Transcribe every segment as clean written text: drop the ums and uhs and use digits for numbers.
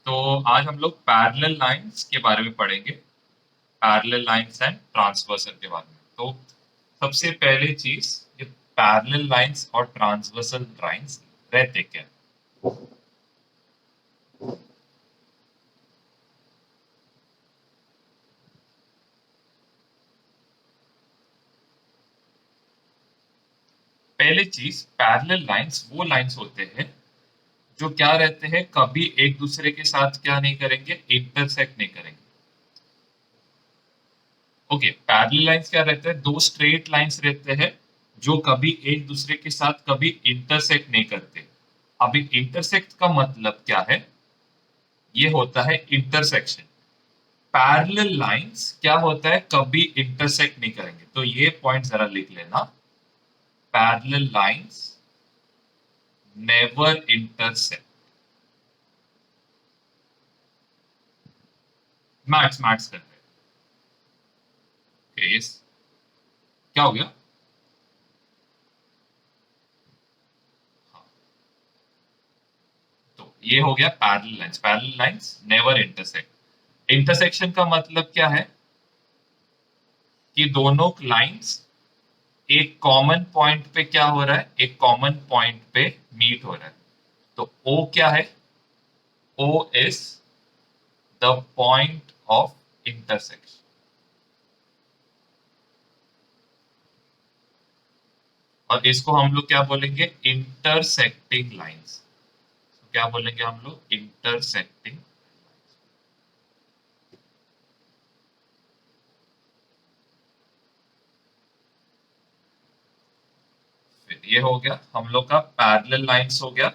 तो आज हम लोग पैरेलल लाइंस के बारे में पढ़ेंगे, पैरेलल लाइंस एंड ट्रांसवर्सल के बारे में। तो सबसे पहले चीज, ये पैरेलल लाइंस और ट्रांसवर्सल लाइंस रहते क्या? पहले चीज, पैरेलल लाइंस वो लाइंस होते हैं जो क्या रहते हैं, कभी एक दूसरे के साथ क्या नहीं करेंगे, इंटरसेक्ट नहीं करेंगे। ओके, पैरेलल लाइंस क्या रहते हैं? दो स्ट्रेट लाइंस रहते हैं जो कभी एक दूसरे के साथ कभी इंटरसेक्ट नहीं करते। अभी इंटरसेक्ट का मतलब क्या है? ये होता है इंटरसेक्शन। पैरेलल लाइंस क्या होता है? कभी इंटरसेक्ट नहीं करेंगे। तो ये पॉइंट जरा लिख लेना, parallel lines never intersect. Maths maths करते हैं। Okay, yes. क्या हो गया? हाँ, तो ये हो गया parallel lines. Parallel lines never intersect. Intersection का मतलब क्या है? कि दोनों लाइंस एक कॉमन पॉइंट पे क्या हो रहा है, एक कॉमन पॉइंट पे मीट हो रहा है। तो ओ क्या है? O is the point of intersection. और इसको हम लोग क्या बोलेंगे? Intersecting lines. तो क्या बोलेंगे हम लोग? इंटरसेक्टिंग। फिर ये हो गया हम लोग का पैरेलल लाइंस हो गया।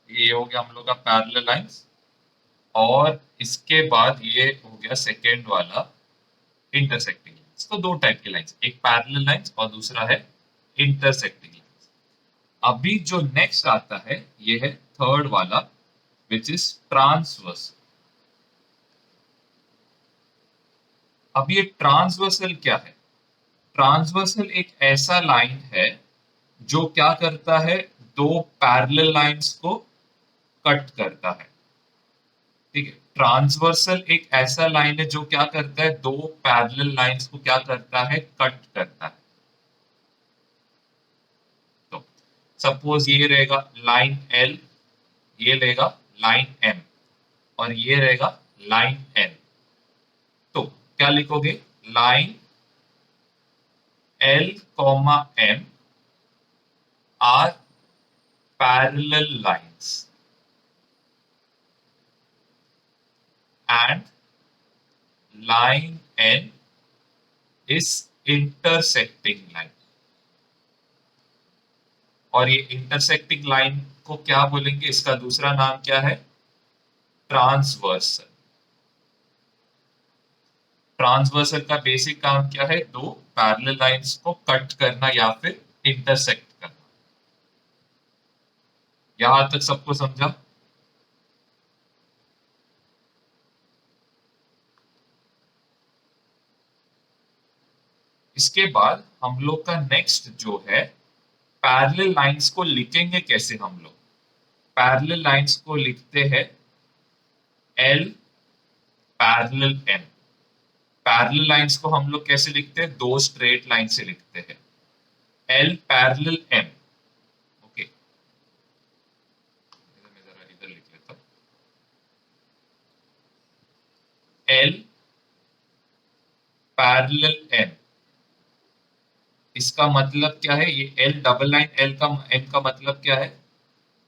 ये हो गया हम लोग का पैरेलल लाइंस। और इसके बाद ये हो गया सेकेंड वाला, इंटरसेक्टिंग लाइंस। तो दो टाइप की लाइंस, एक पैरेलल लाइंस और दूसरा है इंटरसेक्टिंग लाइंस। अभी जो नेक्स्ट आता है ये है थर्ड वाला, विच इज ट्रांसवर्स। अब ये ट्रांसवर्सल क्या है? ट्रांसवर्सल एक ऐसा लाइन है जो क्या करता है, दो पैरेलल लाइंस को कट करता है। ठीक है, ट्रांसवर्सल एक ऐसा लाइन है जो क्या करता है, दो पैरेलल लाइंस को क्या करता है, कट करता है। तो सपोज ये रहेगा लाइन एल, ये रहेगा लाइन एम, और ये रहेगा लाइन एन। तो क्या लिखोगे? Line L comma M are parallel lines and line N is intersecting line. और ये इंटरसेक्टिंग लाइन को क्या बोलेंगे? इसका दूसरा नाम क्या है? ट्रांसवर्सल। ट्रांसवर्सल का बेसिक काम क्या है? दो पैरेलल लाइंस को कट करना या फिर इंटरसेक्ट करना। यहां तक सबको समझा? इसके बाद हम लोग का नेक्स्ट जो है, पैरेलल लाइंस को लिखेंगे कैसे हम लोग? पैरेलल लाइंस को लिखते हैं L parallel M. Parallel lines को हम लोग कैसे लिखते हैं? दो स्ट्रेट लाइन से लिखते हैं, एल पैरेलल एम। ओके, मैं जरा इधर लिख लेता हूं, एल पैरेलल एम। इसका मतलब क्या है? ये एल डबल लाइन एल का एम का मतलब क्या है?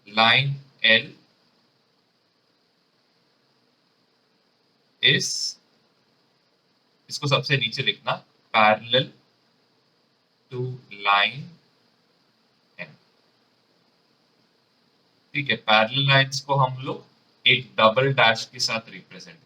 लाइन एल इज, इसको सबसे नीचे लिखना, पैरेलल टू लाइन एम। ठीक है, पैरेलल लाइंस को हम लोग एक डबल डैश के साथ रिप्रेजेंट करेंगे।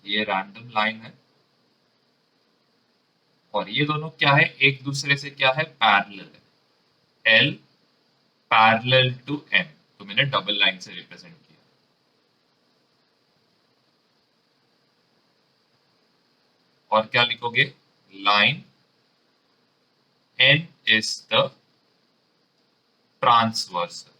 ये रैंडम लाइन है और ये दोनों क्या है, एक दूसरे से क्या है, पैरेलल है। L parallel to M. तो मैंने डबल लाइन से रिप्रेजेंट किया। और क्या लिखोगे? Line N is the transversal.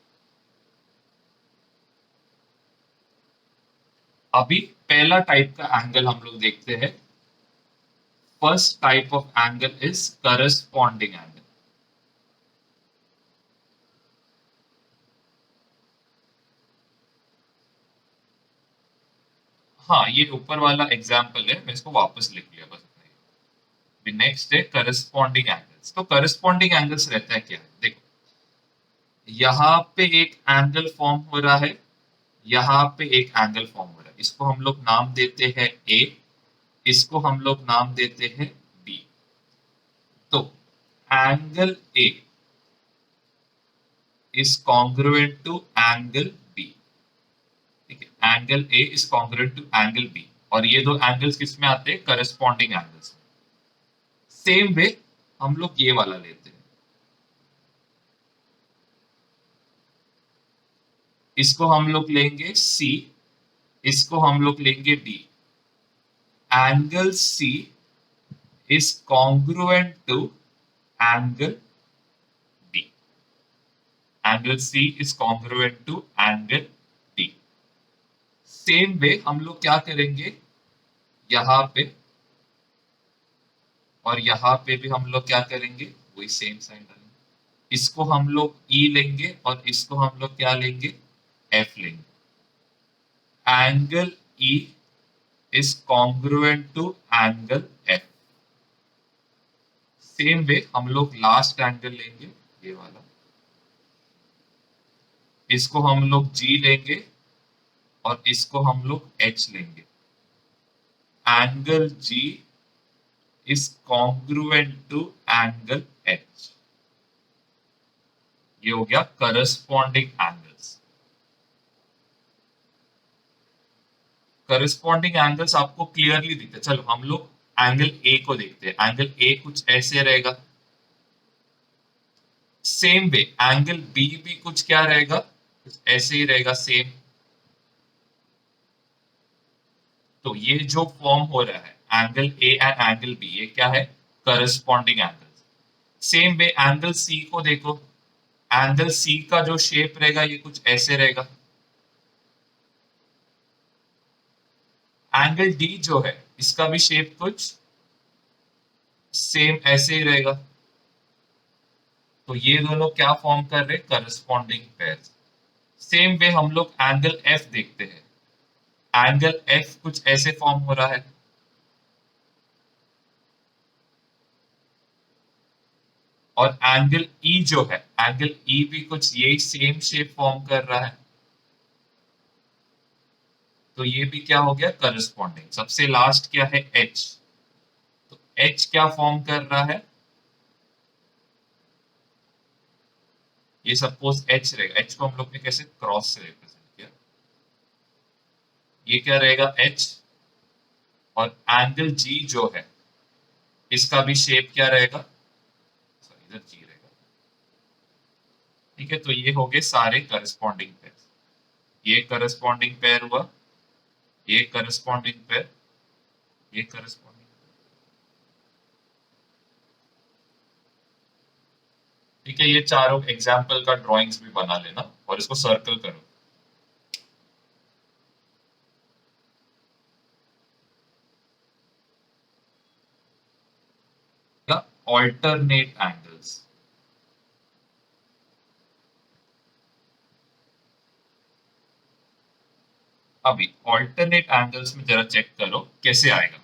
अभी पहला टाइप का एंगल हम लोग देखते हैं। First type of angle is corresponding angle. हाँ, ये ऊपर वाला एग्जाम्पल है, मैं इसको वापस लिख लिया बस इतना ही। नेक्स्ट है करस्पॉन्डिंग एंगल्स। तो करस्पॉन्डिंग एंगल्स रहता है क्या है? देखो, यहाँ पे एक एंगल फॉर्म हो रहा है, यहाँ पे एक एंगल फॉर्म हो रहा है, इसको हम लोग नाम देते हैं ए, इसको हम लोग नाम देते हैं बी। तो angle A is congruent to angle B. ठीक है, angle A is congruent to angle B, और ये दो एंगल्स किस में आते हैं? Corresponding angles. सेम वे हम लोग ये वाला लेते हैं, इसको हम लोग लेंगे सी, इसको हम लोग लेंगे D. Angle C is congruent to angle D. Angle C is congruent to angle D. Same way हम लोग क्या करेंगे, यहां पे और यहां पे भी हम लोग क्या करेंगे, वही सेम साइन डालेंगे। इसको हम लोग ई लेंगे और इसको हम लोग क्या लेंगे? एफ लेंगे। Angle E is congruent to angle F. Same way हम लोग लास्ट एंगल लेंगे, ये वाला, इसको हम लोग जी लेंगे और इसको हम लोग एच लेंगे। Angle G is congruent to angle H. ये हो गया करस्पॉन्डिंग एंगल्स। करस्पॉन्डिंग एंगल्स आपको क्लियरली दिखते। चलो हम लोग एंगल ए को देखते हैं। एंगल ए कुछ ऐसे रहेगा। सेम वे एंगल बी भी कुछ क्या रहेगा? कुछ ऐसे ही रहेगा, सेम। तो ये जो फॉर्म हो रहा है angle A and angle B, ये क्या है? Corresponding angles. Same way angle C को देखो। एंगल सी का जो शेप रहेगा ये कुछ ऐसे रहेगा। एंगल डी जो है इसका भी शेप कुछ सेम ऐसे ही रहेगा। तो ये दोनों क्या फॉर्म कर रहे हैं? Corresponding pair. सेम वे हम लोग एंगल एफ देखते हैं। एंगल एफ कुछ ऐसे फॉर्म हो रहा है। और एंगल ई जो है, एंगल ई भी कुछ यही सेम शेप फॉर्म कर रहा है। तो ये भी क्या हो गया? करस्पॉन्डिंग। सबसे लास्ट क्या है? एच। तो एच क्या फॉर्म कर रहा है? ये सपोज एच रहेगा। एच को हम लोग ने कैसे क्रॉस से रिप्रेजेंट किया? ये क्या रहेगा? एच। और एंगल जी जो है इसका भी शेप क्या रहेगा? सॉरी, इधर जी रहेगा। ठीक है, तो ये हो गए सारे करस्पॉन्डिंग पेयर। ये करस्पॉन्डिंग पेयर हुआ, ये करस्पॉन्डिंग पेयर, ये करस्पॉन्डिंग। ठीक है, ये चारों एग्जाम्पल का ड्राइंग्स भी बना लेना और इसको सर्कल करो। Alternate angles. अभी ऑल्टरनेट एंगल्स में जरा चेक करो कैसे आएगा।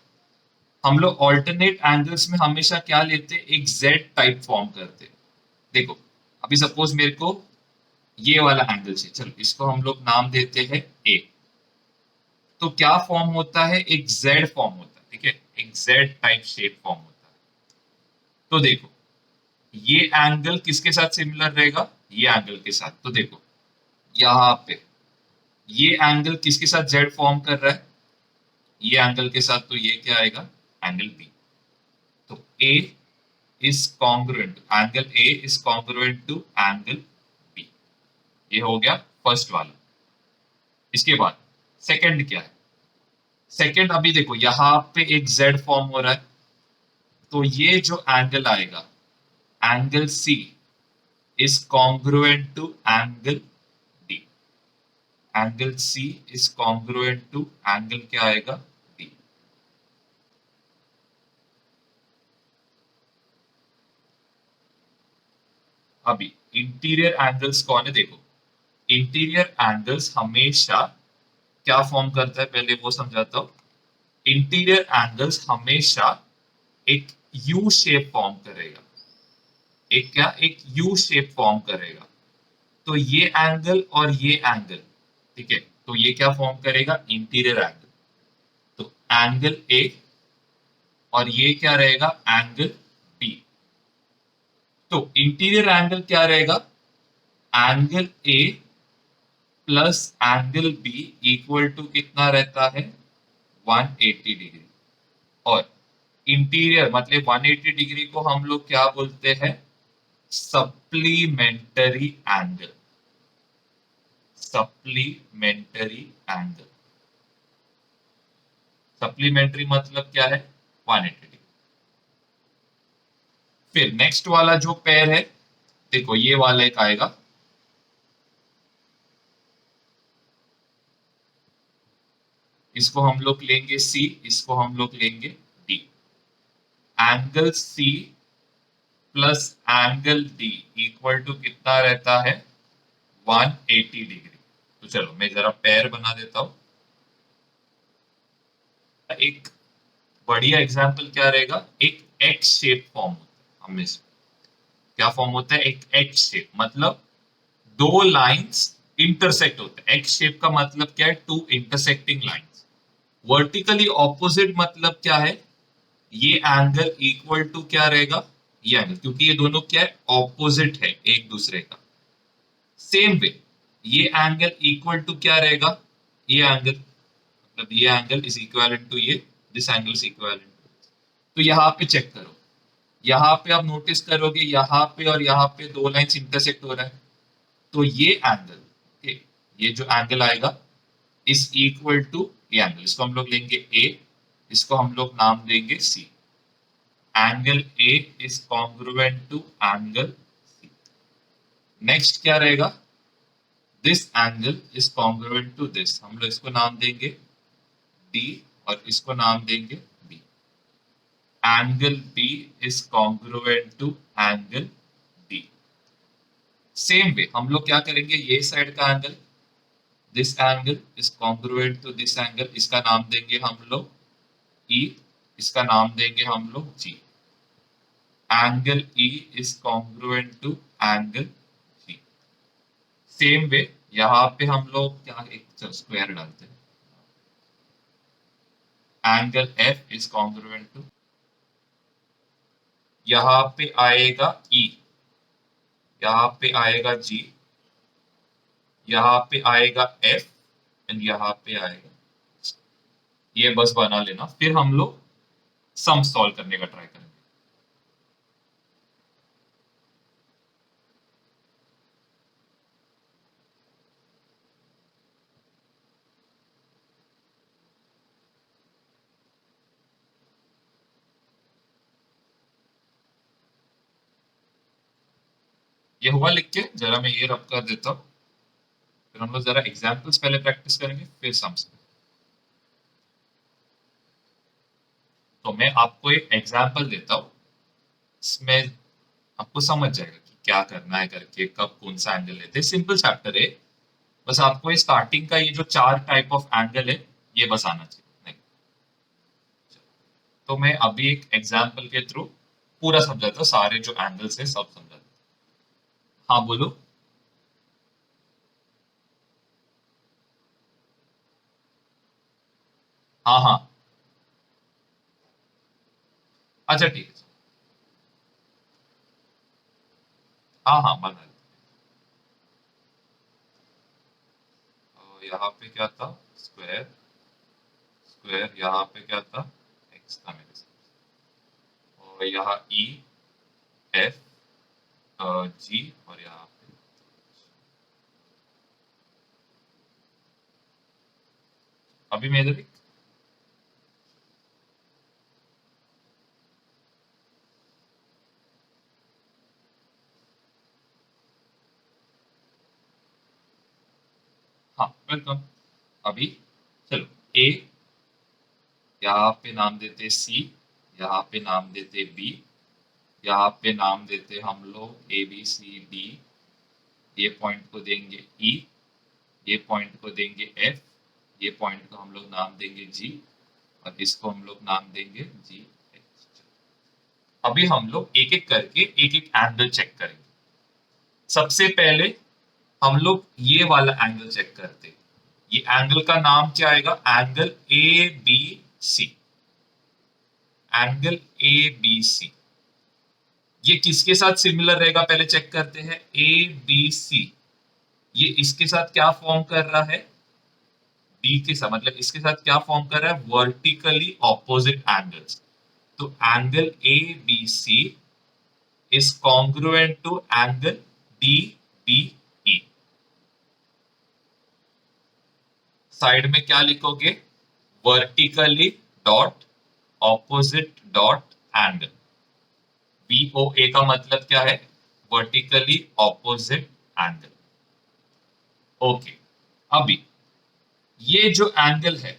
हम लोग ऑल्टरनेट एंगल्स में हमेशा क्या लेते? एक जेड टाइप फॉर्म करते। देखो, अभी सपोज मेरे को ये वाला एंगल चाहिए, चलो इसको हम लोग नाम देते हैं ए। तो क्या फॉर्म होता है? एक जेड फॉर्म होता है। ठीक है, एक जेड टाइप शेप फॉर्म होता है। तो देखो, ये एंगल किसके साथ सिमिलर रहेगा? ये एंगल के साथ। तो देखो यहाँ पे ये एंगल किसके साथ जेड फॉर्म कर रहा है? ये एंगल के साथ। तो ये क्या आएगा? Angle B. तो A is congruent, angle A is congruent to angle B. ये हो गया फर्स्ट वाला। इसके बाद सेकंड क्या है? सेकंड अभी देखो यहाँ पे एक z फॉर्म हो रहा है, तो ये जो एंगल आएगा, angle C is congruent to angle D। Angle C is congruent to angle क्या आएगा? D। अभी इंटीरियर एंगल्स कौन है? देखो, इंटीरियर एंगल्स हमेशा क्या फॉर्म करता है, पहले वो समझाता हूं। इंटीरियर एंगल्स हमेशा एक यू शेप फॉर्म करेगा। एक क्या? एक यू शेप फॉर्म करेगा। तो ये एंगल और ये एंगल, ठीक है, तो ये क्या फॉर्म करेगा? Interior angle. तो एंगल ए और ये क्या रहेगा? Angle B. तो इंटीरियर एंगल क्या रहेगा? Angle A plus angle B equal to कितना रहता है? 180 डिग्री। और इंटीरियर मतलब 180 डिग्री को हम लोग क्या बोलते हैं? Supplementary angle. Supplementary angle. Supplementary मतलब क्या है? 180 डिग्री। फिर नेक्स्ट वाला जो पेयर है, देखो ये वाला एक आएगा, इसको हम लोग लेंगे C, इसको हम लोग लेंगे D। Angle C plus angle D equal to कितना रहता है? 180 डिग्री। तो चलो मैं जरा पेयर बना देता हूं। एक बढ़िया एग्जांपल क्या रहेगा? एक एक्स शेप फॉर्म होता है हमेशा। क्या फॉर्म होता है? एक एक्स शेप मतलब दो लाइंस इंटरसेक्ट होते हैं। एक्स शेप का मतलब क्या है? Two intersecting lines. Vertically opposite मतलब क्या है? ये एंगल इक्वल टू क्या रहेगा? ये एंगल, क्योंकि ये दोनों क्या है? ऑपोजिट है एक दूसरे का। सेम वे ये एंगल इक्वल टू क्या रहेगा? ये एंगल, मतलब ये एंगल इज इक्विवेलेंट टू ये, दिस एंगल इज इक्विवेलेंट। तो यहाँ पे चेक करो, यहाँ पे आप नोटिस करोगे यहाँ पे और यहाँ पे दो लाइंस इंटरसेक्ट हो रहा है। तो ये एंगल, okay, ये जो एंगल आएगा इज इक्वल टू ये एंगल, इसको हम लोग लेंगे ए, इसको हम लोग नाम देंगे C. Angle A is congruent to angle C. Next क्या रहेगा? This angle is congruent to this, हम लोग इसको नाम देंगे डी और इसको नाम देंगे B. Angle B is congruent to angle D. Same way हम लोग क्या करेंगे? ये साइड का angle, this angle is congruent to this angle, इसका नाम देंगे हम लोग ई, इसका नाम देंगे हम लोग G. Angle E is congruent to angle G. Same way यहाँ पे हम लोग क्या, एक स्क्वायर डालते हैं। Angle F is congruent to, यहाँ पे आएगा ई, यहाँ पे आएगा जी, यहाँ पे आएगा एफ एंड यहाँ पे आएगा। ये बस बना लेना, फिर हम लोग सम सॉल्व करने का ट्राई करेंगे। ये हुआ लिख के, जरा मैं ये रब कर देता हूँ। फिर हम लोग जरा एग्जाम्पल्स पहले प्रैक्टिस करेंगे, फिर सम्स। तो मैं आपको एक एग्जाम्पल देता हूँ, इसमें आपको समझ जाएगा कि क्या करना है करके, कब कौन सा एंगल लेते हैं। सिंपल चैप्टर है, बस आपको ये स्टार्टिंग का ये जो चार टाइप ऑफ एंगल है ये बस आना चाहिए। नहीं, तो मैं अभी एक एग्जाम्पल के थ्रू पूरा समझाता हूँ, सारे जो एंगल्स है सब समझाता हूँ। हाँ बोलो। हाँ हाँ, अच्छा ठीक है। हाँ हाँ बना लो। तो यहाँ पे क्या था? स्क्वायर। स्क्वायर यहाँ पे क्या था? एक्स था मेरे साथ। और यहाँ ई, एफ, जी, और यहाँ पे अभी मेरे देख। हाँ वेलकम। अभी चलो ए, यहाँ पे नाम देते सी, यहाँ पे नाम देते बी, यहाँ पे नाम देते हम लोग ए बी सी डी, ये पॉइंट को देंगे ई, ये पॉइंट को देंगे एफ, ये पॉइंट को हम लोग नाम देंगे जी, और इसको हम लोग नाम देंगे जी एच। अभी हम लोग एक एक करके एक एक एंगल चेक करेंगे। सबसे पहले हम लोग ये वाला एंगल चेक करते हैं। ये एंगल का नाम क्या आएगा? Angle A B C. Angle A B C ये किसके साथ सिमिलर रहेगा पहले चेक करते हैं। ए बी सी ये इसके साथ क्या फॉर्म कर रहा है? बी के साथ, मतलब इसके साथ क्या फॉर्म कर रहा है? Vertically opposite angles. तो angle A B C is congruent to angle D B E. Side में क्या लिखोगे? Vertically dot opposite dot angle. VOA का मतलब क्या है? Vertically opposite angle. ओके, अभी ये जो एंगल है,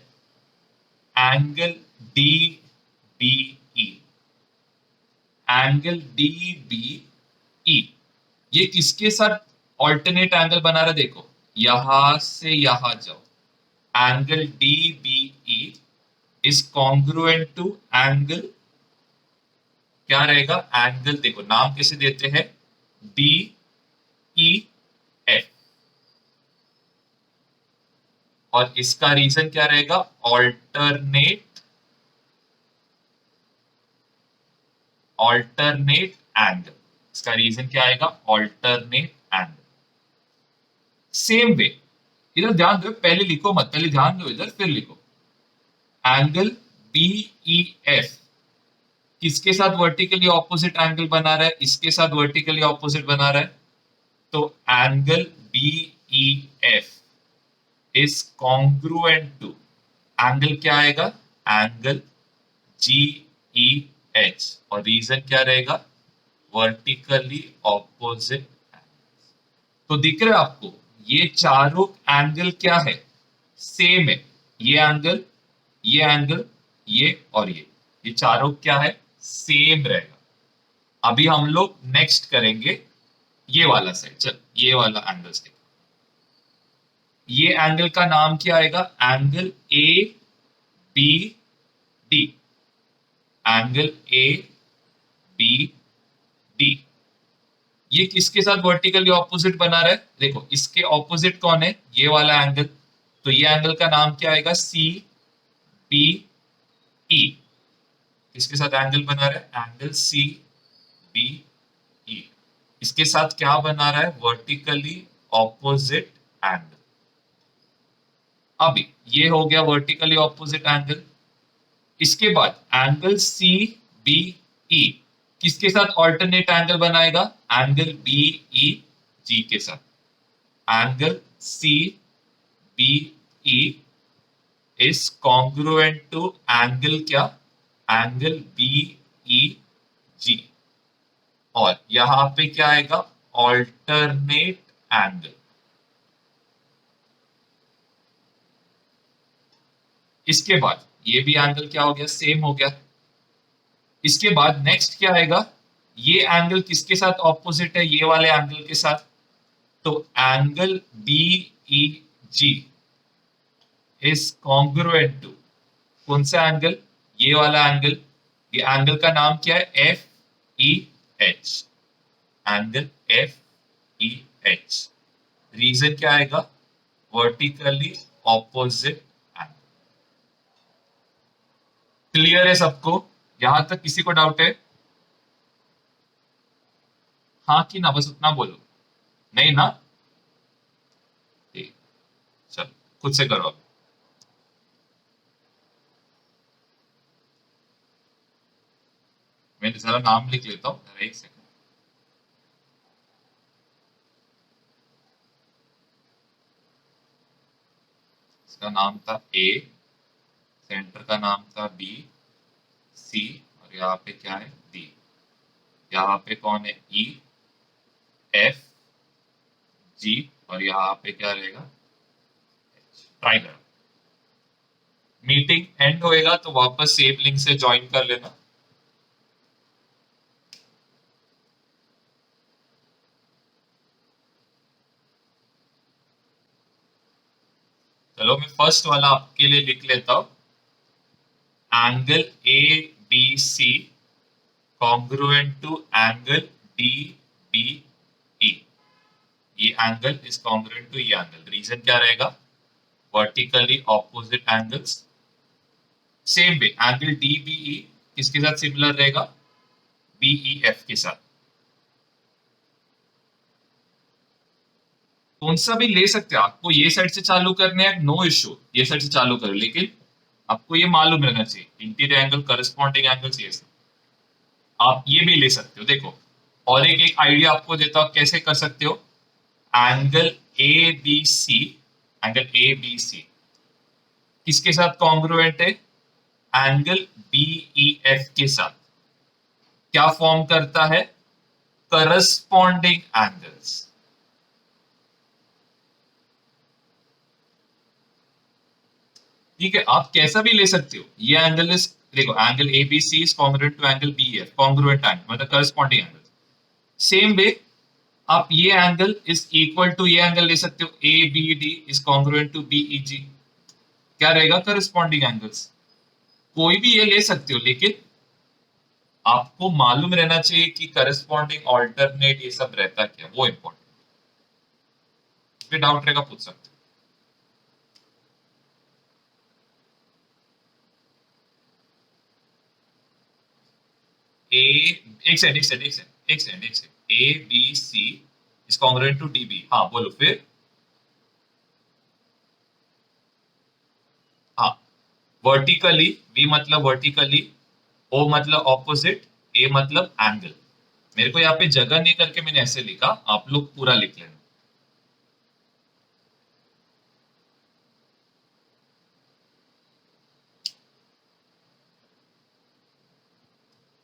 angle D B E, angle D B E ये किसके साथ ऑल्टरनेट एंगल बना रहा है? देखो यहां से यहां जाओ, angle D B E is congruent to angle, क्या रहेगा? एंगल देखो नाम कैसे देते हैं? B E F. और इसका रीजन क्या रहेगा? Alternate, alternate angle. इसका रीजन क्या आएगा? Alternate angle. सेम वे इधर ध्यान दो, पहले लिखो मत, पहले ध्यान दो इधर फिर लिखो। एंगल बी ई एफ किसके साथ वर्टिकली ऑपोजिट एंगल बना रहा है? इसके साथ वर्टिकली ऑपोजिट बना रहा है। तो angle B E F is congruent to angle, क्या आएगा? Angle G E H. और रीजन क्या रहेगा? Vertically opposite. तो दिख रहा है आपको ये चारों एंगल क्या है? सेम है। ये एंगल, ये एंगल, ये और ये चारों क्या है? सेम रहेगा। अभी हम लोग नेक्स्ट करेंगे ये वाला साइड। चल ये वाला एंगल देखो, ये एंगल का नाम क्या आएगा? Angle A B D. Angle A B D ये किसके साथ वर्टिकली ऑपोजिट बना रहा है? देखो इसके ऑपोजिट कौन है? ये वाला एंगल। तो ये एंगल का नाम क्या आएगा? C B E. किसके साथ एंगल बना रहा है? Angle C B E. इसके साथ क्या बना रहा है? Vertically opposite angle. अभी ये हो गया वर्टिकली ऑपोजिट एंगल। इसके बाद एंगल सी बी ई किसके साथ ऑल्टरनेट एंगल बनाएगा? एंगल बी ई जी के साथ। Angle C B E is congruent to angle, क्या? Angle B E G. और यहां पे क्या आएगा? Alternate angle. इसके बाद ये भी एंगल क्या हो गया? सेम हो गया। इसके बाद नेक्स्ट क्या आएगा? ये एंगल किसके साथ ऑपोजिट है? ये वाले एंगल के साथ। तो angle B E G is congruent to कौन सा एंगल? ये वाला एंगल। ये एंगल का नाम क्या है? F E H. Angle F E H. Reason क्या आएगा? Vertically opposite angle. क्लियर है सबको? यहां तक किसी को डाउट है? हाँ कि ना, बस उतना बोलो। नहीं ना? ठीक, चलो खुद से करो अब। मैं जरा नाम लिख लेता हूँ, जरा एक सेकंड। इसका नाम था ए, सेंटर का नाम था बी सी, और यहाँ पे क्या है डी। यहाँ पे कौन है ई एफ जी, और यहाँ पे क्या रहेगा ट्राई करो। मीटिंग एंड होएगा तो वापस सेम लिंक से ज्वाइन कर लेना। चलो मैं फर्स्ट वाला आपके लिए लिख लेता हूं। Angle A B C congruent to angle D B E. ये एंगल इज कॉन्ग्रुएंट टू ये एंगल। रीजन क्या रहेगा? Vertically opposite angles. Same way angle D B E किसके साथ सिमिलर रहेगा? बीई एफ के साथ। कौन सा भी ले सकते हो, आपको ये साइड से चालू करने हैं, नो इश्यू, ये साइड से चालू करो, लेकिन आपको ये मालूम रहना चाहिए इंटीरियर एंगल करस्पॉन्डिंग एंगल्स ये सब। आप ये भी ले सकते हो, देखो। और एक एक आइडिया आपको देता हूं कैसे कर सकते हो। Angle A B C, angle A B C किसके साथ कॉन्ग्रुएंट है? एंगल बीई एफ के साथ। क्या फॉर्म करता है? Corresponding angles. ठीक है, आप कैसा भी ले सकते हो। ये एंगल इज, देखो angle A B C is congruent to angle B F, congruent angle मतलब करस्पॉन्डिंग एंगल। सेम वे आप ये एंगल इज इक्वल टू ये एंगल ले सकते हो, A B D is congruent to B E G. क्या रहेगा? Corresponding angles. कोई भी ये ले सकते हो, लेकिन आपको मालूम रहना चाहिए कि करस्पॉन्डिंग ऑल्टरनेट ये सब रहता क्या, वो इंपॉर्टेंट। डाउट रहेगा पूछ सकते हो। एक सेकंड एक सेकंड एक सेकंड एक सेकंड एक second, A B C is congruent to D B. हाँ बोलो फिर। हाँ, वर्टिकली, वी मतलब वर्टिकली, ओ मतलब ऑपोजिट, ए मतलब एंगल। मेरे को यहाँ पे जगह नहीं करके मैंने ऐसे लिखा, आप लोग पूरा लिख लेना।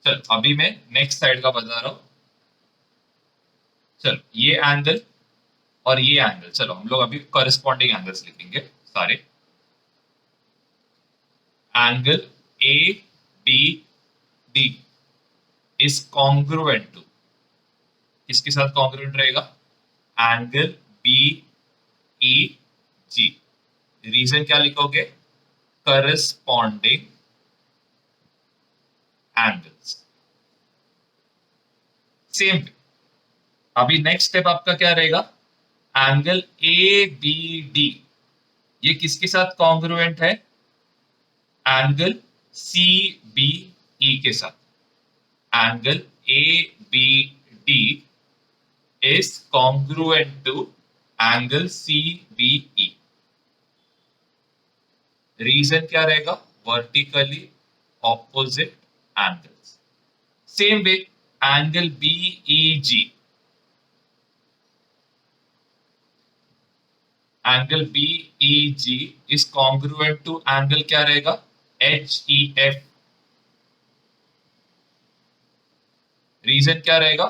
चल अभी मैं नेक्स्ट साइड का बता रहा हूं। चल ये एंगल और ये एंगल, चलो हम लोग अभी करस्पॉन्डिंग एंगल्स लिखेंगे सारे। Angle A B D is congruent to, किसके साथ कॉन्ग्रुएंट रहेगा? Angle B E G. Reason क्या लिखोगे? Corresponding angles. सेम। अभी नेक्स्ट स्टेप आपका क्या रहेगा? एंगल ए बी डी ये किसके साथ कॉन्ग्रुएंट है? एंगल सी बी ई के साथ। Angle A B D is congruent to angle C B E. Reason क्या रहेगा? Vertically opposite angles. Same way angle B E G, angle B E G is congruent to angle क्या रहेगा? H E F. Reason क्या रहेगा?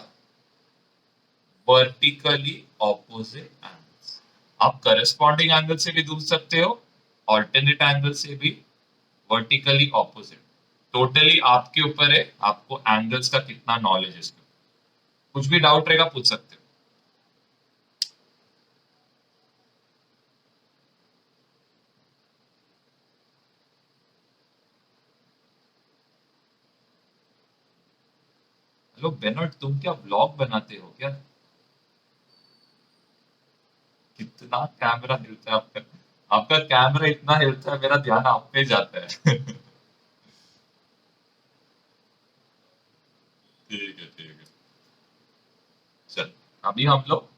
Vertically opposite angles. आप corresponding angle से भी दूर सकते हो, ऑल्टरनेट एंगल से भी, वर्टिकली ऑपोजिट। टोटली आपके ऊपर है, आपको एंगल्स का कितना नॉलेज है इसमें। कुछ भी डाउट रहेगा पूछ सकते हो। हेलो बेनट, तुम क्या व्लॉग बनाते हो क्या? कितना कैमरा हिलता है आपका। आपका कैमरा इतना हिलता है, मेरा ध्यान आप पे जाता है। ठीक है ठीक है। चल अभी हम लोग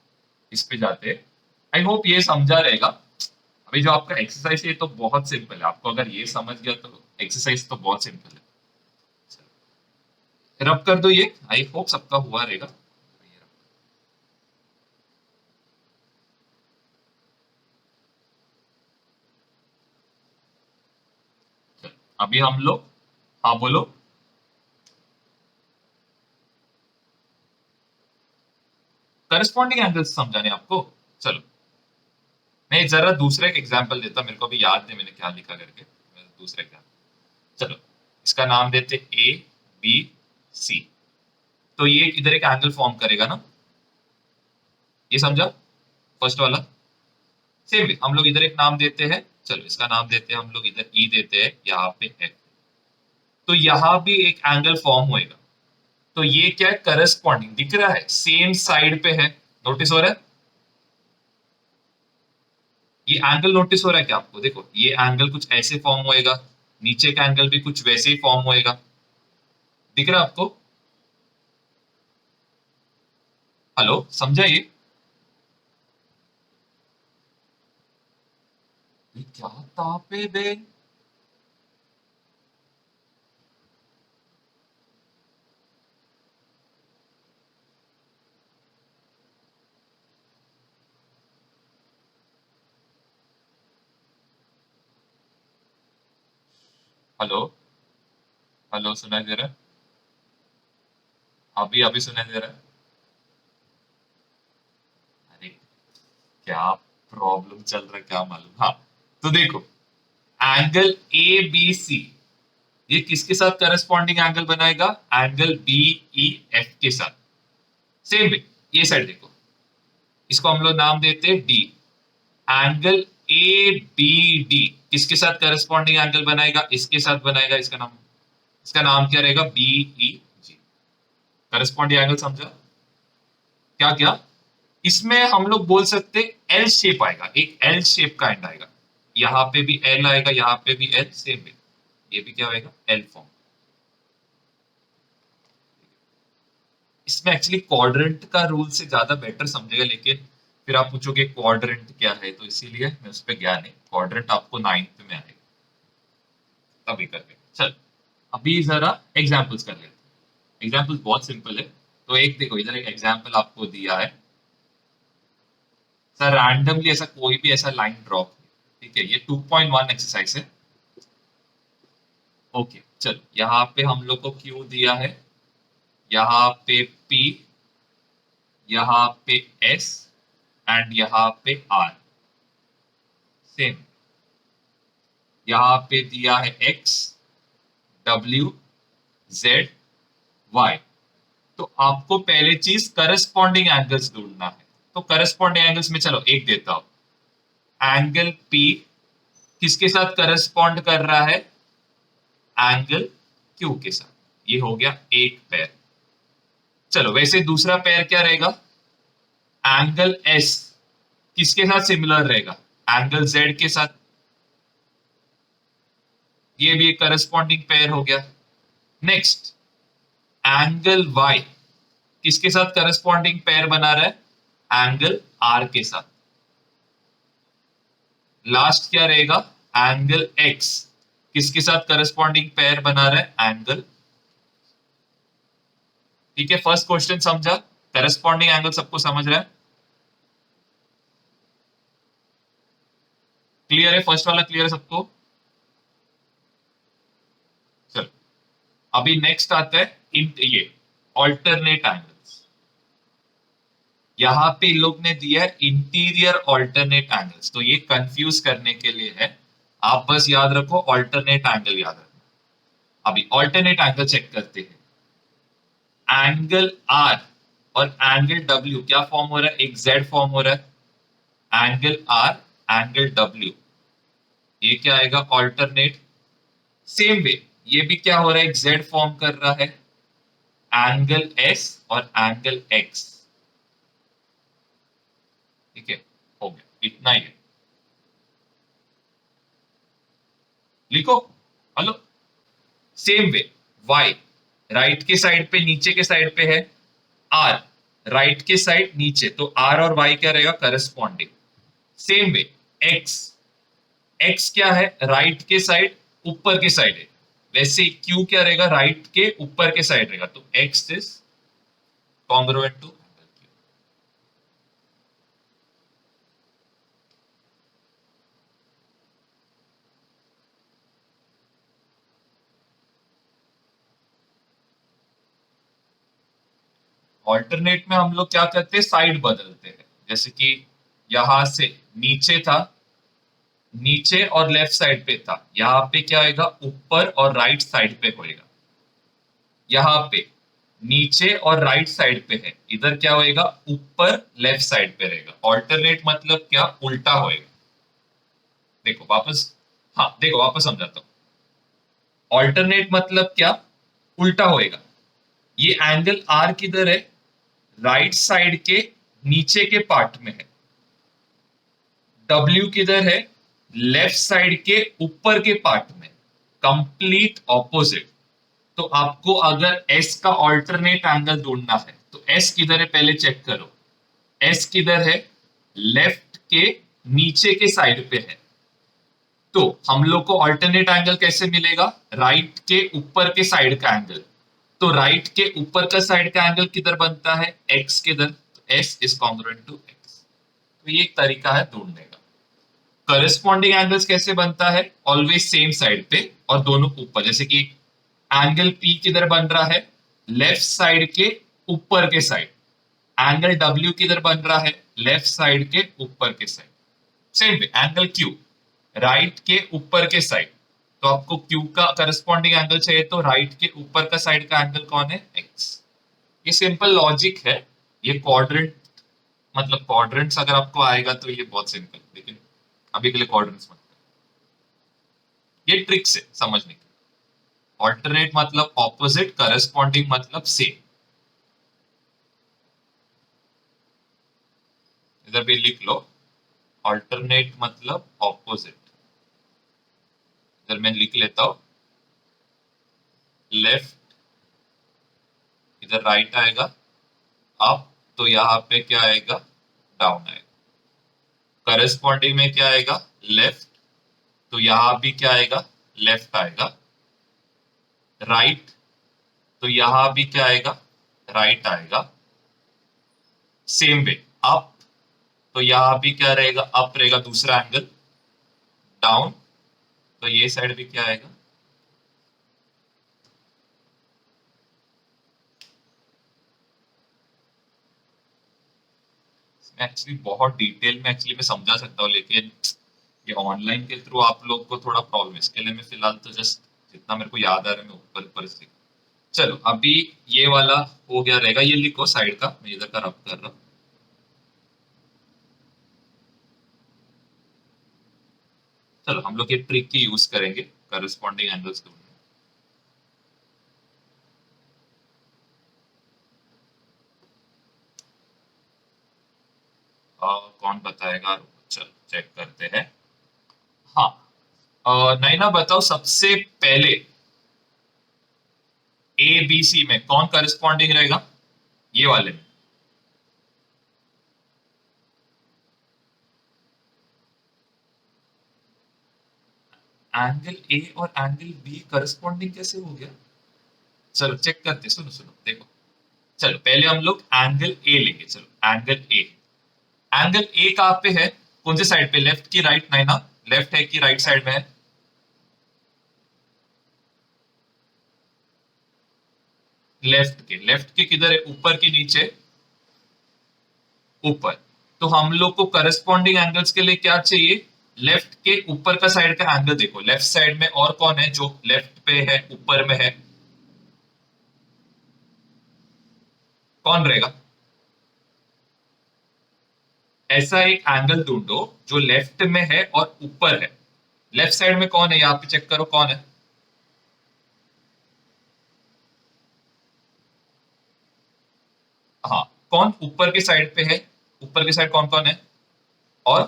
इस पे जाते हैं। आई होप ये समझा रहेगा। अभी जो आपका एक्सरसाइज है ये तो बहुत सिंपल है, आपको अगर ये समझ गया तो एक्सरसाइज तो बहुत सिंपल है। रब कर दो ये, आई होप सबका हुआ रहेगा। अभी हम लोग, हाँ बोलो। करस्पॉन्डिंग एंगल्स समझाने आपको, चलो मैं जरा दूसरे एक एग्जांपल देता, मेरे को अभी याद नहीं मैंने क्या लिखा करके, मैं दूसरे एग्जांपल, चलो इसका नाम देते ए बी सी। तो ये इधर एक एंगल फॉर्म करेगा ना, ये समझा फर्स्ट वाला। सेम वे हम लोग इधर एक नाम देते हैं, चलो इसका नाम देते हैं हम लोग इधर ई देते हैं, यहाँ पे एफ। तो यहाँ भी एक एंगल फॉर्म होएगा। तो ये क्या है, करस्पॉन्डिंग दिख रहा है, सेम साइड पे है, नोटिस हो रहा है। ये एंगल नोटिस हो रहा है क्या आपको, देखो ये एंगल कुछ ऐसे फॉर्म होएगा, नीचे का एंगल भी कुछ वैसे ही फॉर्म होएगा, दिख रहा है आपको। हेलो समझा ये क्या तापे बे। हेलो, हेलो सुनाई दे रहा है, अभी अभी सुनाई दे रहा है। अरे क्या प्रॉब्लम चल रहा है क्या मालूम। हाँ तो देखो, एंगल ए बी सी ये किसके साथ करस्पॉन्डिंग एंगल बनाएगा, एंगल बी ई एफ के साथ। सेम वे ये साइड देखो, इसको हम लोग नाम देते हैं D. Angle A B D किसके साथ करस्पॉन्डिंग एंगल बनाएगा, इसके साथ बनाएगा, इसका नाम क्या रहेगा, बी ई जी। करस्पॉन्डिंग एंगल समझा क्या क्या। इसमें हम लोग बोल सकते एल शेप आएगा, एक एल शेप का एंड आएगा, यहाँ पे भी एल आएगा, यहाँ पे भी एल, सेम वे ये भी क्या आएगा, एल फॉर्म। इसमें एक्चुअली क्वाड्रेंट का रूल से ज्यादा बेटर समझेगा, लेकिन फिर आप पूछोगे क्वाड्रेंट क्या है, तो इसीलिए मैं उस पर गया नहीं। क्वाड्रेंट आपको 9th में आएगा तभी करके। चल अभी जरा एग्जाम्पल्स कर लेते हैं। एग्जाम्पल्स बहुत सिंपल है। तो एक देखो इधर एक एग्जाम्पल आपको दिया है सर, रैंडमली ऐसा कोई भी ऐसा लाइन ड्रॉप, ठीक है, ये 2.1 एक्सरसाइज है। ओके चलो यहाँ पे हम लोग को क्यू दिया है, यहाँ पे पी, यहाँ पे एस एंड यहाँ पे आर। सेम यहाँ पे दिया है एक्स डब्ल्यू जेड वाई। तो आपको पहले चीज करस्पॉन्डिंग एंगल्स ढूंढना है। तो करस्पॉन्डिंग एंगल्स में चलो एक देता हूं, एंगल पी किसके साथ करस्पॉन्ड कर रहा है, एंगल क्यू के साथ। ये हो गया एक पैर। चलो वैसे दूसरा पैर क्या रहेगा, एंगल एस किसके साथ सिमिलर रहेगा, एंगल जेड के साथ। ये भी एक करस्पॉन्डिंग पेयर हो गया। नेक्स्ट एंगल वाई किसके साथ करस्पॉन्डिंग पेयर बना रहा है, एंगल आर के साथ। लास्ट क्या रहेगा, एंगल एक्स किसके साथ करस्पॉन्डिंग पेयर बना रहा है, एंगल। ठीक है फर्स्ट क्वेश्चन समझा, करस्पॉन्डिंग एंगल सबको समझ रहा है, क्लियर है, फर्स्ट वाला क्लियर है सबको। चलो अभी नेक्स्ट आता है ये ऑल्टरनेट एंगल्स। यहाँ पे लोग ने दिया है इंटीरियर ऑल्टरनेट एंगल्स, तो ये कंफ्यूज करने के लिए है, आप बस याद रखो ऑल्टरनेट एंगल याद रखना। अभी ऑल्टरनेट एंगल चेक करते हैं, एंगल आर और एंगल डब्ल्यू क्या फॉर्म हो रहा है, एक जेड फॉर्म हो रहा है, एंगल आर एंगल डब्ल्यू ये क्या आएगा, ऑल्टरनेट। सेम वे ये भी क्या हो रहा है, एक जेड फॉर्म कर रहा है, एंगल एस और एंगल एक्स। ठीक है हो गया इतना ही है, लिखो। Hello same way y right के साइड पे, नीचे के साइड पे है, r राइट के साइड नीचे, तो r और y क्या रहेगा, corresponding. Same way x, x क्या है, राइट के साइड ऊपर के साइड है, वैसे q क्या रहेगा, राइट के ऊपर के साइड रहेगा, तो x is congruent to angle q। Alternate में हम लोग क्या करते हैं, साइड बदलते हैं। जैसे कि यहां से नीचे था, नीचे और लेफ्ट साइड पे था, यहाँ पे क्या होगा, ऊपर और राइट साइड पे होएगा। यहाँ पे नीचे और राइट साइड पे है, इधर क्या होएगा, ऊपर लेफ्ट साइड पे रहेगा। ऑल्टरनेट मतलब क्या, उल्टा होएगा। देखो वापस, हाँ देखो वापस समझाता हूँ। ऑल्टरनेट मतलब क्या, उल्टा होएगा। ये एंगल आर किधर है, राइट साइड के नीचे के पार्ट में है। डब्ल्यू किधर है, लेफ्ट साइड के ऊपर के पार्ट में। Complete opposite. तो आपको अगर एस का ऑल्टरनेट एंगल ढूंढना है तो एस किधर है पहले चेक करो। एस किधर है, लेफ्ट के नीचे के साइड पे है। तो हम लोग को ऑल्टरनेट एंगल कैसे मिलेगा, राइट के ऊपर के साइड का एंगल। तो राइट के ऊपर का साइड का एंगल किधर बनता है, एक्स किधर, तो S is congruent to X. तो ये एक तरीका है ढूंढने का। करस्पॉन्डिंग एंगल्स कैसे बनता है, ऑलवेज सेम साइड पे और दोनों ऊपर। जैसे कि एंगल पी किधर बन रहा है, लेफ्ट साइड के ऊपर के साइड। एंगल डब्ल्यू किधर बन रहा है, लेफ्ट साइड के ऊपर के side. Same way angle Q, right के ऊपर के साइड। तो आपको क्यू का करस्पॉन्डिंग एंगल चाहिए तो राइट के ऊपर का साइड का एंगल कौन है, एक्स। ये सिंपल लॉजिक है। ये क्वाड्रेंट, मतलब क्वाड्रेंट्स अगर आपको आएगा तो ये बहुत सिंपल, लेकिन अभी के लिए क्वाड्रेंट्स मत। ये ट्रिक्स है समझने की। ऑल्टरनेट मतलब ऑपोजिट, करस्पॉन्डिंग मतलब सेम। इधर भी लिख लो, ऑल्टरनेट मतलब ऑपोजिट। इधर मैं लिख लेता हूं, लेफ्ट, इधर राइट आएगा, अप, तो यहाँ पे क्या आएगा, डाउन आएगा। करस्पॉन्डिंग में क्या आएगा, लेफ्ट, तो यहाँ भी क्या आएगा, लेफ्ट आएगा। राइट, तो यहाँ भी क्या आएगा, राइट आएगा। सेम वे अप, तो यहाँ भी क्या रहेगा, अप रहेगा दूसरा एंगल। डाउन, तो ये साइड भी क्या आएगा। एक्चुअली बहुत डिटेल में एक्चुअली मैं समझा सकता हूँ, लेकिन ये ऑनलाइन के थ्रू आप लोग को थोड़ा प्रॉब्लम है। इसके लिए मैं फिलहाल तो जस्ट जितना मेरे को याद आ रहा है मैं ऊपर ऊपर से। चलो अभी ये वाला हो गया रहेगा, ये लिखो साइड का, मैं इधर का रब कर रहा हूँ। चलो हम लोग ये ट्रिक की यूज करेंगे करस्पॉन्डिंग एंगल्स ढूंढने। कौन बताएगा, चलो चेक करते हैं। हाँ, नैना बताओ सबसे पहले ए बी सी में कौन करस्पॉन्डिंग रहेगा, ये वाले में। एंगल ए और एंगल बी करस्पॉन्डिंग कैसे हो गया, चलो चेक करते, सुनो सुनो देखो। चलो पहले हम लोग एंगल ए लेंगे। चलो एंगल ए, एंगल ए कहाँ पे है, कौन से साइड पे, लेफ्ट की राइट, नहीं ना, लेफ्ट है कि राइट साइड में है, लेफ्ट के किधर है, ऊपर की नीचे, ऊपर। तो हम लोग को करस्पॉन्डिंग एंगल्स के लिए क्या चाहिए, लेफ्ट के ऊपर का साइड का एंगल। देखो लेफ्ट साइड में और कौन है जो लेफ्ट पे है, ऊपर में है, कौन रहेगा। ऐसा एक एंगल ढूंढो जो लेफ्ट में है और ऊपर है। लेफ्ट साइड में कौन है, यहाँ पे चेक करो कौन है। हाँ, कौन ऊपर के साइड पे है, ऊपर के साइड कौन कौन है, और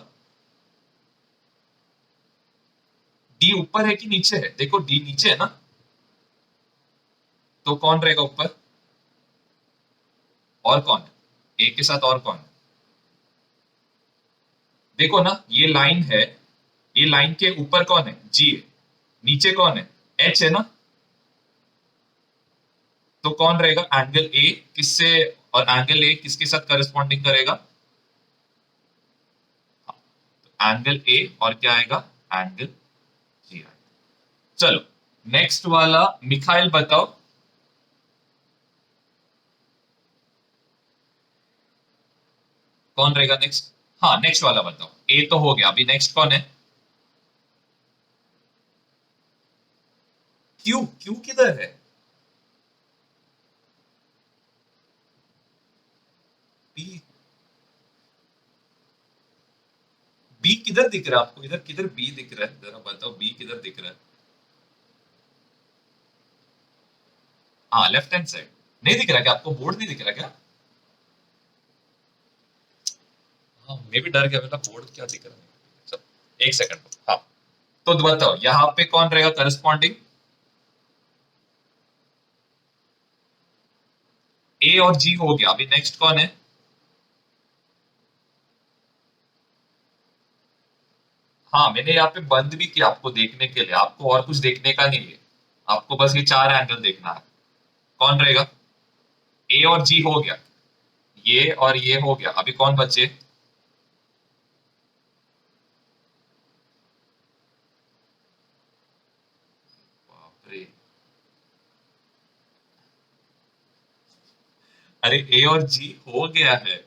डी ऊपर है कि नीचे है, देखो डी नीचे है ना, तो कौन रहेगा ऊपर, और कौन है, ए के साथ और कौन है। देखो ना ये लाइन है, ये लाइन के ऊपर कौन है, जी है, नीचे कौन है, एच है ना। तो कौन रहेगा एंगल ए किससे, और एंगल ए किसके साथ करस्पॉन्डिंग करेगा, एंगल ए और क्या आएगा, एंगल जी आएगा। चलो नेक्स्ट वाला, मिखाइल बताओ। कौन रहेगा नेक्स्ट? हाँ नेक्स्ट वाला बताओ, ए तो हो गया, अभी नेक्स्ट कौन है? क्यू, क्यू किधर है? बी, बी किधर दिख रहा है आपको? इधर किधर बी दिख रहा है, जरा बताओ बी किधर दिख रहा है? हाँ लेफ्ट हैंड साइड। नहीं दिख रहा क्या आपको? बोर्ड नहीं दिख रहा क्या? हाँ मैं भी डर गया, बेटा बोर्ड क्या दिख रहा है। चलो एक सेकंड। हाँ तो बताओ यहाँ पे कौन रहेगा करस्पॉन्डिंग? ए और जी हो गया, अभी नेक्स्ट कौन है? हाँ मैंने यहाँ पे बंद भी किया आपको देखने के लिए, आपको और कुछ देखने का नहीं है, आपको बस ये चार एंगल देखना है। कौन रहेगा? ए और जी हो गया, ये और ये हो गया, अभी कौन बचे? बाप रे, अरे ए और जी हो गया है।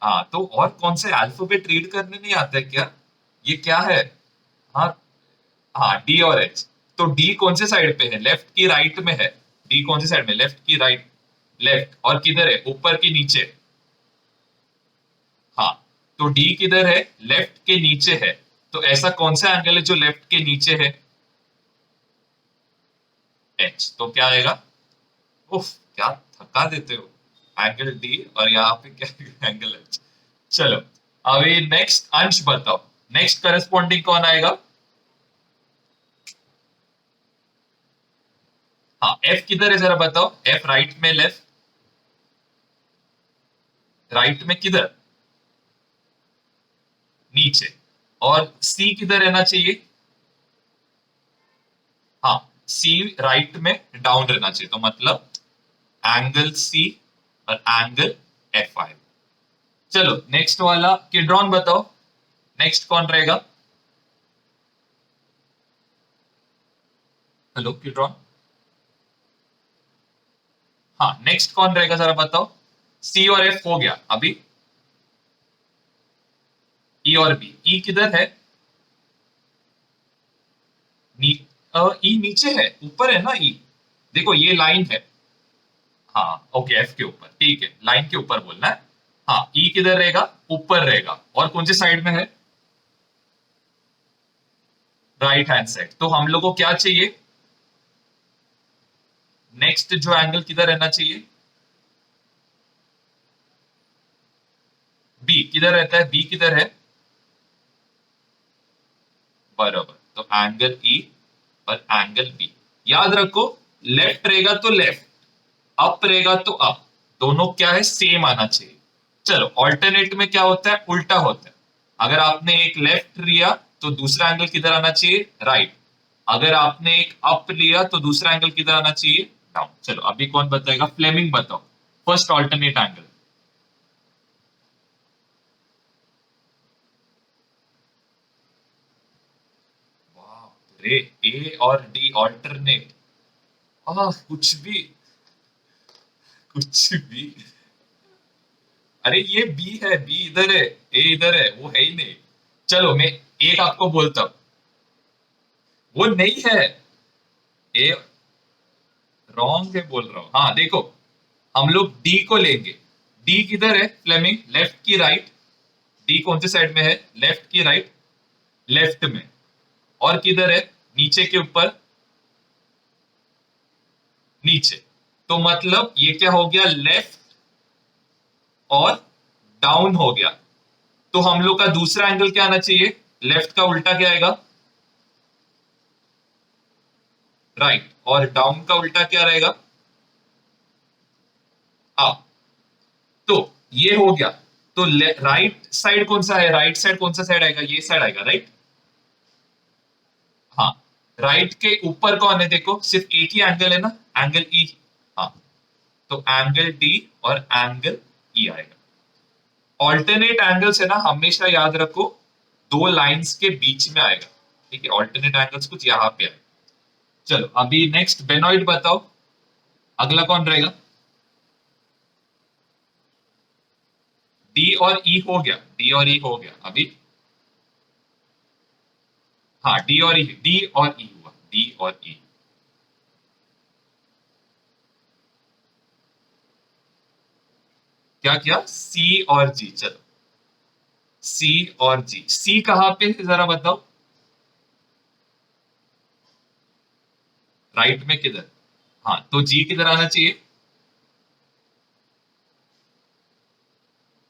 हाँ तो और कौन से अल्फाबेट रीड करने नहीं आता है क्या? ये क्या है? हाँ, हाँ डी और एच। तो डी कौन से साइड पे है, लेफ्ट की राइट में है? डी कौन से साइड में, लेफ्ट की राइट? लेफ्ट, और किधर है, ऊपर की नीचे? हाँ तो डी किधर है, लेफ्ट के नीचे है। तो ऐसा कौन सा एंगल है जो लेफ्ट के नीचे है? एच, तो क्या आएगा? उफ, क्या थका देते हो। एंगल डी और यहाँ पे क्या एंगल एच। चलो अभी नेक्स्ट अंश बताओ, नेक्स्ट करस्पॉन्डिंग कौन आएगा? हाँ एफ किधर है जरा बताओ, एफ राइट में, लेफ्ट? राइट में किधर? नीचे। और सी किधर रहना चाहिए? हाँ सी राइट में डाउन रहना चाहिए, तो मतलब एंगल सी और एंगल एफ आएगा। चलो नेक्स्ट वाला किड्रॉन बताओ, नेक्स्ट कौन रहेगा? हेलो किड्रॉन। हाँ नेक्स्ट कौन रहेगा जरा बताओ। सी और एफ हो गया, अभी ई और बी। ई किधर है? नी, ई नीचे है, ऊपर है ना ई? देखो ये लाइन है। हाँ ओके, एफ के ऊपर, ठीक है, लाइन के ऊपर बोलना है। हाँ ई किधर रहेगा? ऊपर रहेगा, और कौन से साइड में है? Right hand side. तो हम लोग को क्या चाहिए? नेक्स्ट जो एंगल किधर रहना चाहिए? बी किधर रहता है, बी किधर है? बराबर, तो एंगल ई और एंगल बी। याद रखो, लेफ्ट रहेगा तो लेफ्ट, अप रहेगा तो अप, दोनों क्या है, सेम आना चाहिए। चलो ऑल्टरनेट में क्या होता है, उल्टा होता है। अगर आपने एक लेफ्ट लिया तो दूसरा एंगल किधर आना चाहिए, राइट। अगर आपने एक अप लिया तो दूसरा एंगल किधर आना चाहिए, डाउन। चलो अभी कौन बताएगा, फ्लेमिंग बताओ फर्स्ट ऑल्टरनेट एंगल। वाह रे, ए और डी ऑल्टरनेट। कुछ भी, कुछ भी। अरे ये बी है, बी इधर है, ए इधर है, वो है ही नहीं। चलो मैं एक आपको बोलता हूँ, वो नहीं है। ए रॉन्ग है बोल रहा हूँ। हाँ देखो, हम लोग डी को लेंगे। डी किधर है फ्लेमिंग, लेफ्ट की राइट? डी कौन से साइड में है, लेफ्ट की राइट? लेफ्ट में। और किधर है, नीचे के ऊपर? नीचे। तो मतलब ये क्या हो गया, लेफ्ट और डाउन हो गया। तो हम लोग का दूसरा एंगल क्या आना चाहिए, लेफ्ट का उल्टा क्या आएगा, राइट। और डाउन का उल्टा क्या रहेगा, अप। तो ये हो गया। तो राइट साइड कौन सा है, राइट साइड कौन सा साइड आएगा, ये साइड आएगा, राइट। हाँ राइट के ऊपर कौन है, देखो सिर्फ एक ही एंगल है ना, एंगल ई। हाँ तो एंगल डी और एंगल ई आएगा। ऑल्टरनेट एंगल्स है ना, हमेशा याद रखो दो लाइंस के बीच में आएगा, ठीक है। ऑल्टरनेट एंगल्स कुछ यहाँ पे आए। चलो अभी नेक्स्ट बेनॉइड बताओ, अगला कौन रहेगा? और ई हो गया, डी और ई हो गया अभी। हाँ डी और ई, डी और ई हुआ, डी और ई। क्या किया, सी और जी। चलो सी और जी, सी कहाँ पे है जरा बताओ, राइट में किधर? हाँ तो जी किधर आना चाहिए,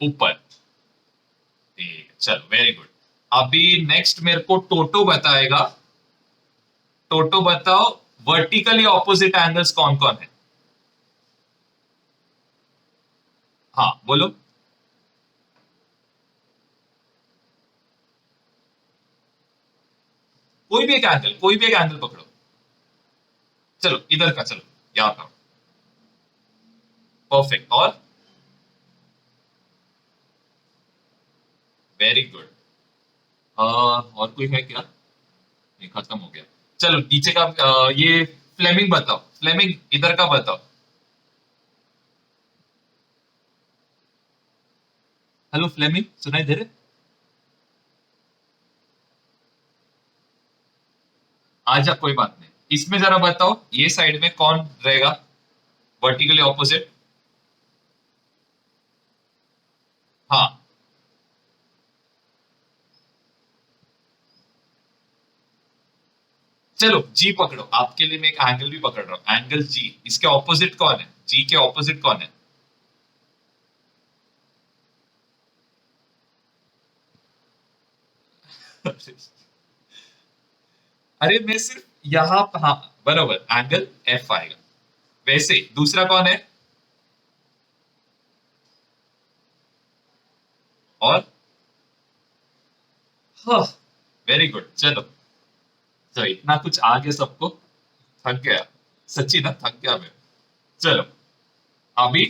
ऊपर। ठीक है, चलो वेरी गुड। अभी नेक्स्ट मेरे को टोटो बताएगा। टोटो बताओ, वर्टिकली ऑपोजिट एंगल्स कौन कौन है? हाँ बोलो। कोई भी एक एंगल, कोई भी एक एंगल पकड़ो। चलो इधर का, चलो यहाँ का। परफेक्ट। और वेरी गुड। और कोई है क्या? नहीं, खत्म हो गया। चलो नीचे का ये फ्लेमिंग बताओ, फ्लेमिंग इधर का बताओ। हेलो फ्लेमिंग, सुनाई दे रहे? आजा कोई बात नहीं। इसमें जरा बताओ, ये साइड में कौन रहेगा वर्टिकली ऑपोजिट? हाँ चलो जी पकड़ो, आपके लिए मैं एक एंगल भी पकड़ रहा हूं, एंगल जी। इसके ऑपोजिट कौन है, जी के ऑपोजिट कौन है? अरे मैं सिर्फ यहाँ, हाँ बराबर, एंगल एफ आएगा। वैसे दूसरा कौन है? और हाँ, वेरी गुड। चलो तो इतना कुछ आ गया सबको, थक गया सच्ची ना, थक गया मैं। चलो अभी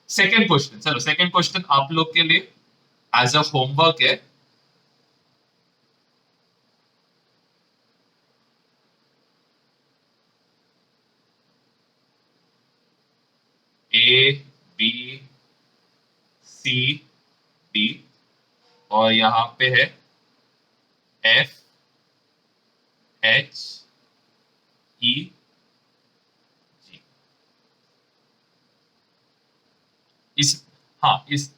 सेकंड क्वेश्चन, चलो सेकंड क्वेश्चन आप लोग के लिए एज अ होमवर्क है। ए बी सी डी, और यहाँ पे है एफ एच ई जी। इस, हाँ इस,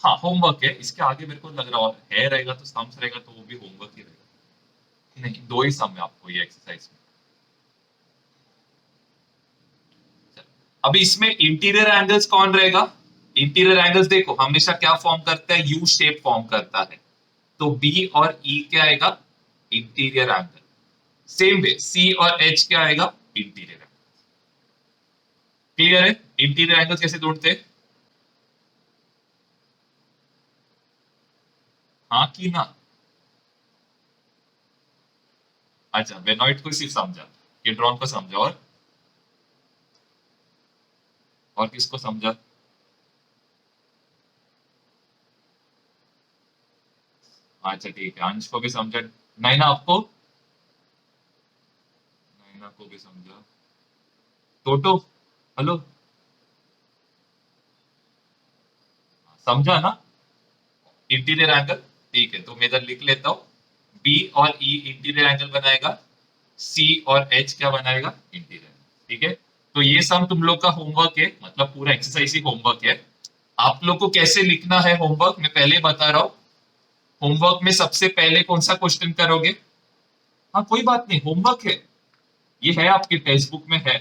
हाँ होमवर्क है, इसके आगे मेरे को लग रहा है रहेगा तो सम्स रहेगा, तो वो भी होमवर्क ही रहेगा। नहीं दो ही सम है आपको ये एक्सरसाइज में। चलो, अभी इसमें इंटीरियर एंगल्स कौन रहेगा? इंटीरियर एंगल्स देखो हमेशा क्या फॉर्म करता है, यू शेप फॉर्म करता है। तो बी और ई क्या आएगा, इंटीरियर एंगल। सेम वे सी और एच क्या आएगा, इंटीरियर एंगल। क्लियर है इंटीरियर एंगल्स कैसे ढूंढते हैं? हाँ की ना? अच्छा बेनॉइट को सिर्फ समझा, केड्रॉन को समझा, और किसको समझा? अच्छा ठीक है, अंश को भी समझा। नैना आपको, नैना को भी समझा। टोटो, हेलो, समझा ना इंटीरियर एंगल? ठीक है तो मैं इधर लिख लेता हूँ, बी और ई इंटीरियर एंगल बनाएगा, सी और एच क्या बनाएगा, इंटीरियर। ठीक है, तो ये सम तुम लोग का होमवर्क है, मतलब पूरा एक्सरसाइज ही होमवर्क है। आप लोग को कैसे लिखना है होमवर्क मैं पहले बता रहा हूँ। होमवर्क में सबसे पहले कौन सा क्वेश्चन करोगे? हाँ कोई बात नहीं, होमवर्क है, ये है आपके टेक्स्ट बुक में है।